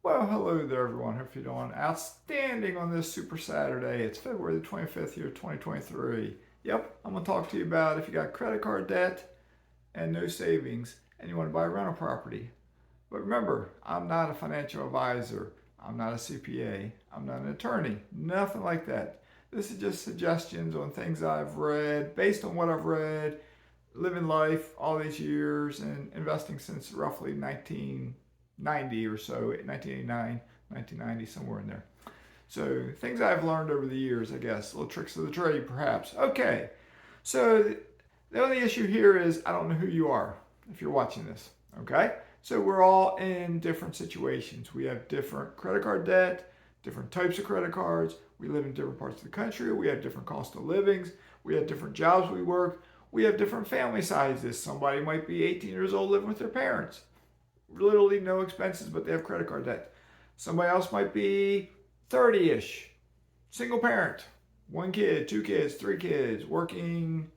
Well, hello there, everyone. Hope you're doing outstanding on this Super Saturday. It's February the 25th, year 2023. Yep, I'm going to talk to you about if you got credit card debt and no savings and you want to buy a rental property. But remember, I'm not a financial advisor. I'm not a CPA. I'm not an attorney. Nothing like that. This is just suggestions on things I've read, based on what I've read, living life all these years, and investing since roughly 1990 or so, 1989, 1990, somewhere in there. So things I've learned over the years, I guess, little tricks of the trade, perhaps. Okay, so the only issue here is I don't know who you are if you're watching this. Okay, so we're all in different situations. We have different credit card debt, different types of credit cards. We live in different parts of the country. We have different cost of livings. We have different jobs we work. We have different family sizes. Somebody might be 18 years old living with their parents. Literally no expenses, but they have credit card debt. Somebody else might be 30-ish, single parent, one kid, two kids, three kids, working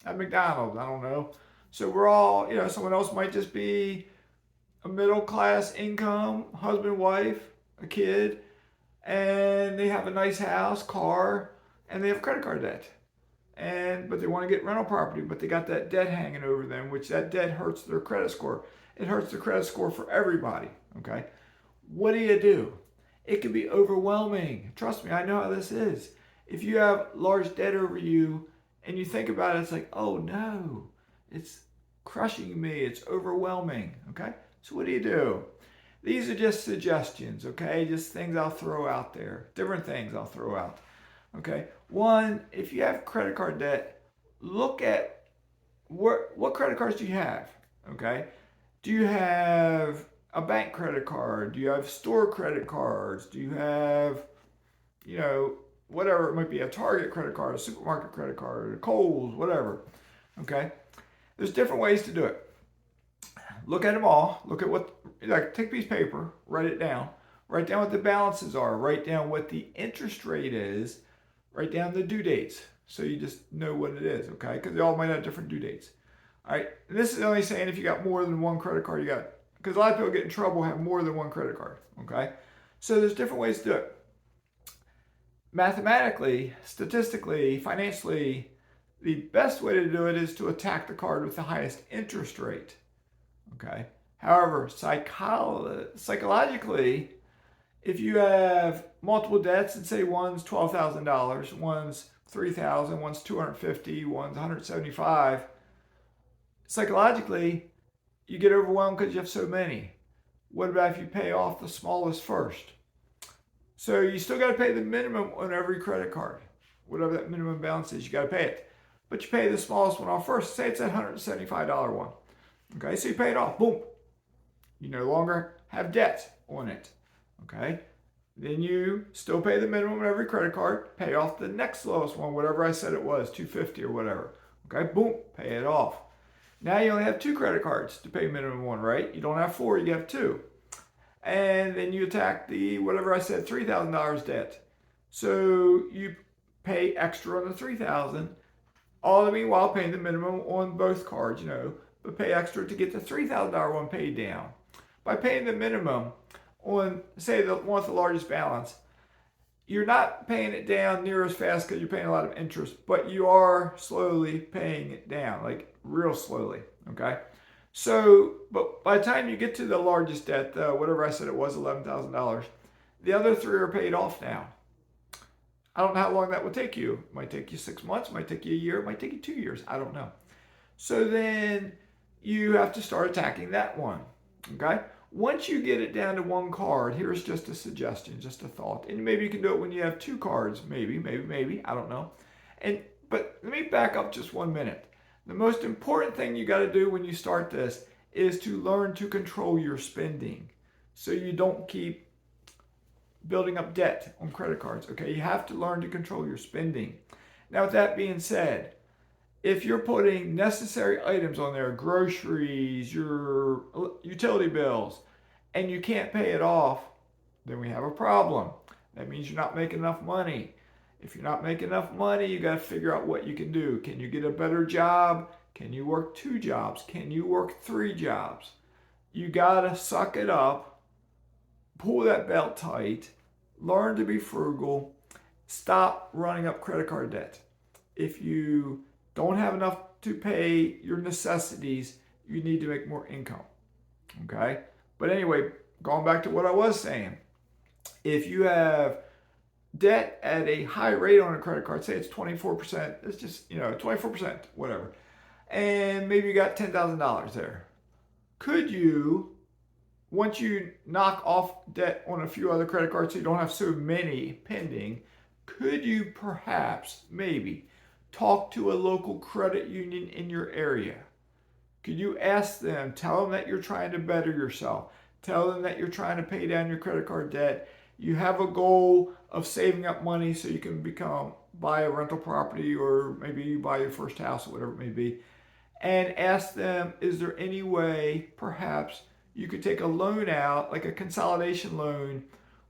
at McDonald's, I don't know. So we're all, someone else might just be a middle class income, husband, wife, a kid, and they have a nice house, car, and they have credit card debt. But they want to get rental property, but they got that debt hanging over them, which that debt hurts their credit score. It hurts the credit score for everybody. Okay, what do? It can be overwhelming. Trust me, I know how this is. If you have large debt over you and you think about it, it's like, oh no, it's crushing me. It's overwhelming. Okay, so what do? These are just suggestions. Okay, just things I'll throw out there. Different things I'll throw out. Okay, one, if you have credit card debt, look at what credit cards do you have. Okay, do you have a bank credit card? Do you have store credit cards? Do you have, whatever it might be, a Target credit card, a supermarket credit card, a Kohl's, whatever. Okay, there's different ways to do it. Look at them all. Look at take a piece of paper, write it down. Write down what the balances are. Write down what the interest rate is. Write down the due dates so you just know what it is, okay? Because they all might have different due dates. All right, and this is only saying if you got more than one credit card, because a lot of people get in trouble have more than one credit card, okay? So there's different ways to do it. Mathematically, statistically, financially, the best way to do it is to attack the card with the highest interest rate, okay? However, psychologically, if you have multiple debts and say one's $12,000, one's $3,000, one's $250, one's $175, psychologically, you get overwhelmed because you have so many. What about if you pay off the smallest first? So you still got to pay the minimum on every credit card. Whatever that minimum balance is, you got to pay it. But you pay the smallest one off first. Say it's that $175 one. Okay, so you pay it off. Boom. You no longer have debt on it. Okay, then you still pay the minimum on every credit card, pay off the next lowest one, whatever I said it was, $250 or whatever. Okay, boom, pay it off. Now you only have two credit cards to pay minimum on, right? You don't have four, you have two. And then you attack the, whatever I said, $3,000 debt. So you pay extra on the $3,000, all the meanwhile paying the minimum on both cards, but pay extra to get the $3,000 one paid down. By paying the minimum on, say, the one with the largest balance, you're not paying it down near as fast because you're paying a lot of interest, but you are slowly paying it down, like real slowly, okay? So, but by the time you get to the largest debt, whatever I said it was, $11,000, the other three are paid off now. I don't know how long that will take you. It might take you 6 months, it might take you a year, it might take you 2 years, I don't know. So then you have to start attacking that one, okay? Once you get it down to one card, here's just a suggestion, just a thought. And maybe you can do it when you have two cards, maybe, I don't know. But let me back up just 1 minute. The most important thing you got to do when you start this is to learn to control your spending so you don't keep building up debt on credit cards, okay? You have to learn to control your spending. Now, with that being said, if you're putting necessary items on there, groceries, your utility bills, and you can't pay it off, then we have a problem. That means you're not making enough money. If you're not making enough money, you got to figure out what you can do. Can you get a better job? Can you work 2 jobs? Can you work 3 jobs? You got to suck it up, pull that belt tight, learn to be frugal, stop running up credit card debt. If you don't have enough to pay your necessities, you need to make more income. Okay? But anyway, going back to what I was saying, if you have debt at a high rate on a credit card, say it's 24%, it's just, 24%, whatever, and maybe you got $10,000 there. Could you, once you knock off debt on a few other credit cards so you don't have so many pending, could you perhaps, maybe, talk to a local credit union in your area? Could you ask them, tell them that you're trying to better yourself, tell them that you're trying to pay down your credit card debt, you have a goal of saving up money so you can buy a rental property, or maybe you buy your first house or whatever it may be, and ask them, is there any way perhaps you could take a loan out, like a consolidation loan,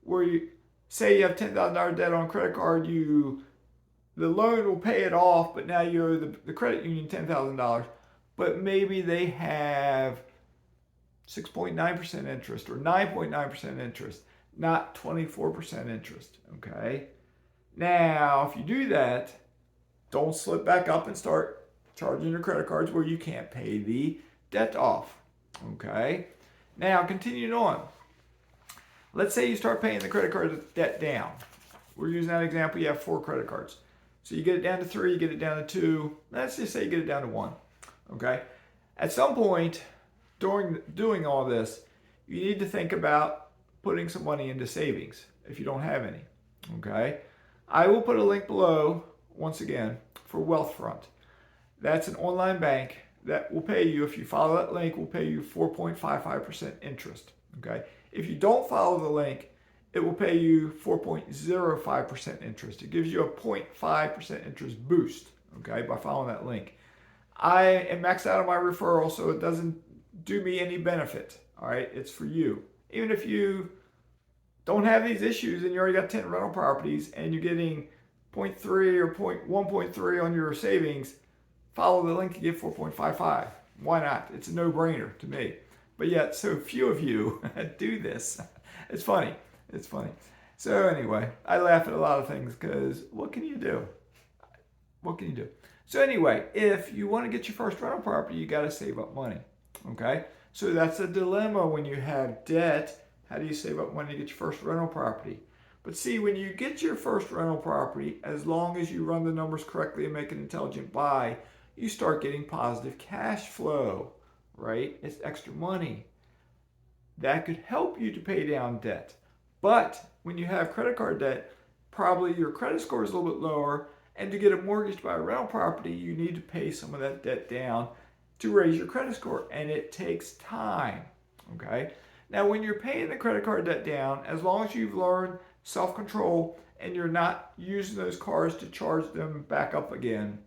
where you say you have $10,000 debt on a credit card, the loan will pay it off, but now you owe the credit union $10,000, but maybe they have 6.9% interest or 9.9% interest, not 24% interest, okay? Now, if you do that, don't slip back up and start charging your credit cards where you can't pay the debt off, okay? Now, continuing on. Let's say you start paying the credit card debt down. We're using that example, you have 4 credit cards. So you get it down to 3, you get it down to 2, let's just say you get it down to 1, okay? At some point during doing all this, you need to think about putting some money into savings if you don't have any, okay? I will put a link below, once again, for Wealthfront. That's an online bank that will pay you, if you follow that link, will pay you 4.55% interest, okay? If you don't follow the link, it will pay you 4.05% interest. It gives you a 0.5% interest boost, okay, by following that link. I am maxed out on my referral, so it doesn't do me any benefit, all right? It's for you. Even if you don't have these issues and you already got 10 rental properties and you're getting 0.3 or 1.3 on your savings, follow the link to get 4.55. Why not? It's a no-brainer to me. But yet, so few of you do this. It's funny. It's funny. So anyway, I laugh at a lot of things because what can you do? What can you do? So anyway, if you want to get your first rental property, you got to save up money. Okay? So that's a dilemma when you have debt. How do you save up money to get your first rental property? But see, when you get your first rental property, as long as you run the numbers correctly and make an intelligent buy, you start getting positive cash flow, right? It's extra money. That could help you to pay down debt. But when you have credit card debt, probably your credit score is a little bit lower, and to get a mortgage to buy a rental property, you need to pay some of that debt down to raise your credit score, and it takes time, okay? Now, when you're paying the credit card debt down, as long as you've learned self-control and you're not using those cards to charge them back up again,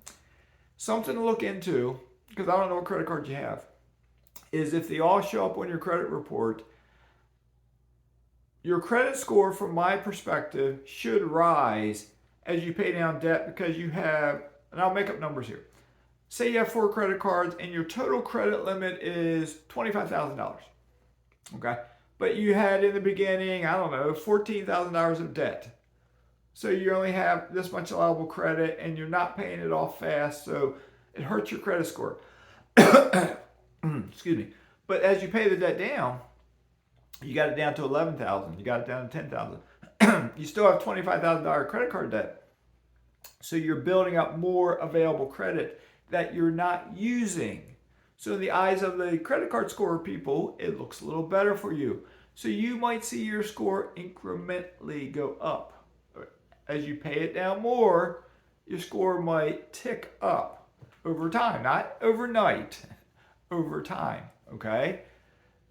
something to look into, because I don't know what credit card you have, is if they all show up on your credit report, your credit score, from my perspective, should rise as you pay down debt because you have, and I'll make up numbers here. Say you have 4 credit cards and your total credit limit is $25,000, okay? But you had in the beginning, I don't know, $14,000 of debt. So you only have this much allowable credit and you're not paying it off fast, so it hurts your credit score. Excuse me. But as you pay the debt down, you got it down to $11,000. You got it down to $10,000. You still have $25,000 credit card debt. So you're building up more available credit that you're not using. So in the eyes of the credit card score people, it looks a little better for you. So you might see your score incrementally go up. As you pay it down more, your score might tick up over time, not overnight, over time, okay?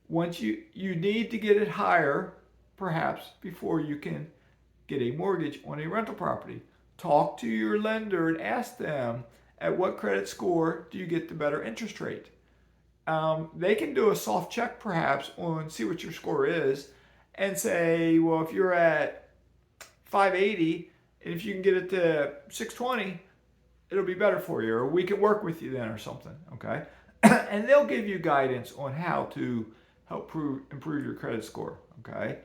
Once you need to get it higher, perhaps, before you can get a mortgage on a rental property. Talk to your lender and ask them, at what credit score do you get the better interest rate? They can do a soft check, perhaps, on see what your score is, and say, well, if you're at 580, and if you can get it to 620, it'll be better for you, or we can work with you then, or something, okay? And they'll give you guidance on how to help improve your credit score, okay?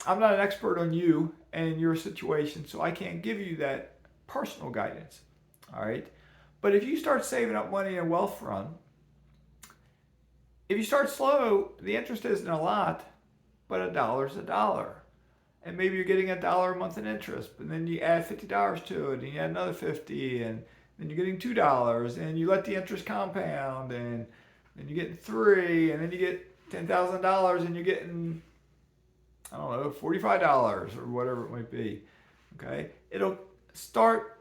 I'm not an expert on you and your situation, so I can't give you that personal guidance. All right. But if you start saving up money in Wealthfront, if you start slow, the interest isn't a lot, but a dollar's a dollar. And maybe you're getting $1 a month in interest, but then you add $50 to it, and you add another 50, and then you're getting $2, and you let the interest compound, and then you're getting 3, and then you get $10,000, and you're getting, I don't know, $45 or whatever it might be. Okay, it'll start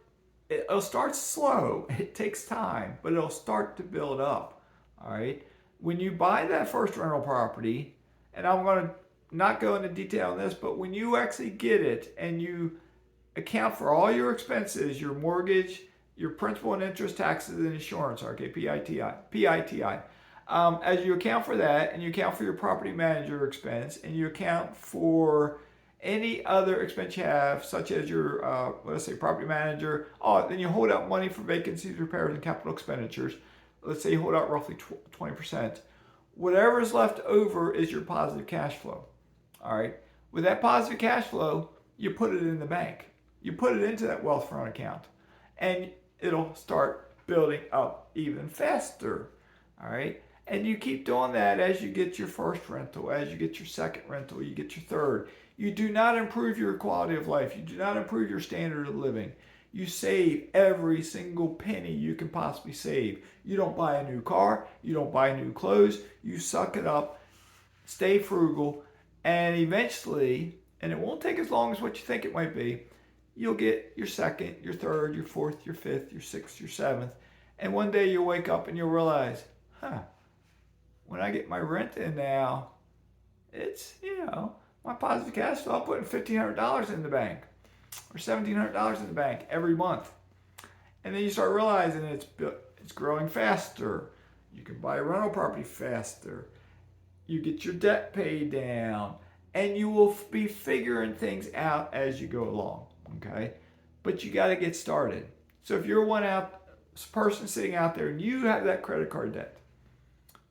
slow. It takes time, but it'll start to build up. All right. When you buy that first rental property, and I'm going to not go into detail on this, but when you actually get it and you account for all your expenses, your mortgage, your principal and interest, taxes, and insurance, okay, PITI. As you account for that, and you account for your property manager expense, and you account for any other expense you have, such as your, let's say, property manager, then you hold out money for vacancies, repairs, and capital expenditures. Let's say you hold out roughly 20%. Whatever is left over is your positive cash flow. All right. With that positive cash flow, you put it in the bank. You put it into that Wealthfront account, and it'll start building up even faster. All right. And you keep doing that as you get your first rental, as you get your second rental, you get your third. You do not improve your quality of life. You do not improve your standard of living. You save every single penny you can possibly save. You don't buy a new car. You don't buy new clothes. You suck it up, stay frugal, and eventually, and it won't take as long as what you think it might be, you'll get your second, your third, your fourth, your fifth, your sixth, your seventh. And one day you'll wake up and you'll realize, when I get my rent in now, it's, my positive cash flow, I'm putting $1,500 in the bank or $1,700 in the bank every month. And then you start realizing it's growing faster. You can buy a rental property faster. You get your debt paid down, and you will be figuring things out as you go along, okay? But you got to get started. So if you're person sitting out there and you have that credit card debt,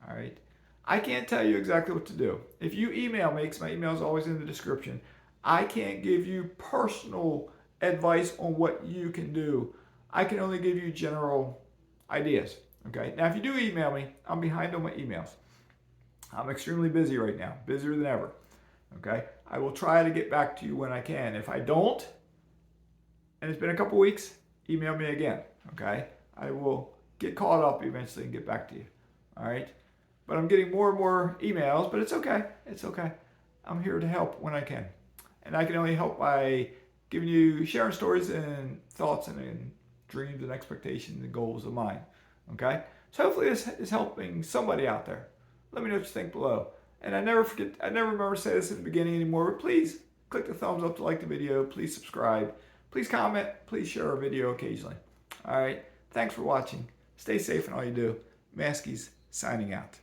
all right, I can't tell you exactly what to do. If you email me, because my email is always in the description, I can't give you personal advice on what you can do. I can only give you general ideas, okay? Now, if you do email me, I'm behind on my emails. I'm extremely busy right now, busier than ever, okay? I will try to get back to you when I can. If I don't, and it's been a couple weeks, email me again, okay? I will get caught up eventually and get back to you, all right? But I'm getting more and more emails, but it's okay. It's okay. I'm here to help when I can. And I can only help by sharing stories and thoughts and dreams and expectations and goals of mine, okay? So hopefully this is helping somebody out there. Let me know what you think below. And I never remember to say this in the beginning anymore, but please click the thumbs up to like the video. Please subscribe. Please comment. Please share our video occasionally. All right. Thanks for watching. Stay safe in all you do. Maskies signing out.